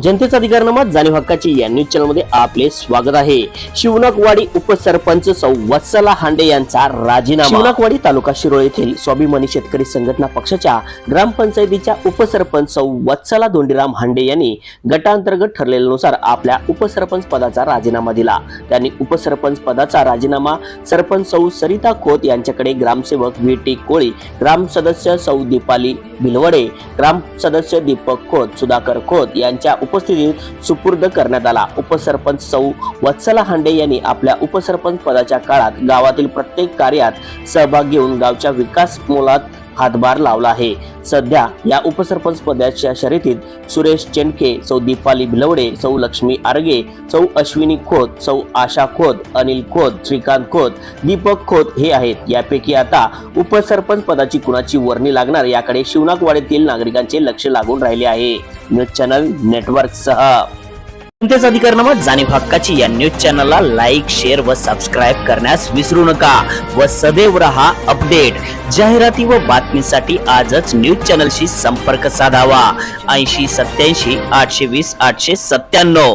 जनतेचा अधिकारनामा जाणीव हक्काची या न्यूज चॅनल मध्ये आपले स्वागत आहे। शिवणकवाडी उपसरपंच सौ वत्सला हांडे यांचा राजीनामा। शिवणकवाडी तालुका शिरोळ येथील स्वाभिमानी शेतकरी संघटना पक्षाच्या ग्रामपंचायतीच्या उपसरपंच सौ वत्सला धोंडीराम हांडे यांनी गटांतर्गत ठरलेल्यानुसार आपल्या उपसरपंच पदाचा राजीनामा दिला। त्यांनी उपसरपंच पदाचा राजीनामा सरपंच सौ सरिता खोत यांच्याकडे ग्रामसेवक व्ही.टी. कोळी, ग्राम सदस्य सौ दीपाली भिलवडे, ग्राम सदस्य दीपक खोत, सुधाकर खोत यांच्या उपस्थितीत सुपूर्द करण्यात आला। उपसरपंच सौ वत्सला हांडे यांनी आपल्या उपसरपंच पदाच्या काळात गावातील प्रत्येक कार्यात सहभाग घेऊन गावच्या विकास मोलात हातभार लावला आहे। सध्या या उपसरपंच पदाच्या शर्यतीत सुरेश चेंडके, सौ दीपाली भिलवडे, सौ लक्ष्मी आरगे, सौ अश्विनी खोत, सौ आशा खोत, अनिल खोत, श्रीकांत खोत, दीपक खोत हे आहेत। यापैकी आता उपसरपंच पदाची कुणाची वर्णी लागणार याकडे शिवणकवाडीतील नागरिकांचे लक्ष लागून राहिले आहे। न्यूज चॅनल नेटवर्क सह जनतेचा अधिकारनामा जाणीव हक्काची या न्यूज चॅनलला लाईक, शेअर व सबस्क्राईब करण्यास विसरू नका व सदैव रहा अपडेट। जाहिराती व बातमीसाठी आजच न्यूज चॅनलशी संपर्क साधावा। 80 87 820 897।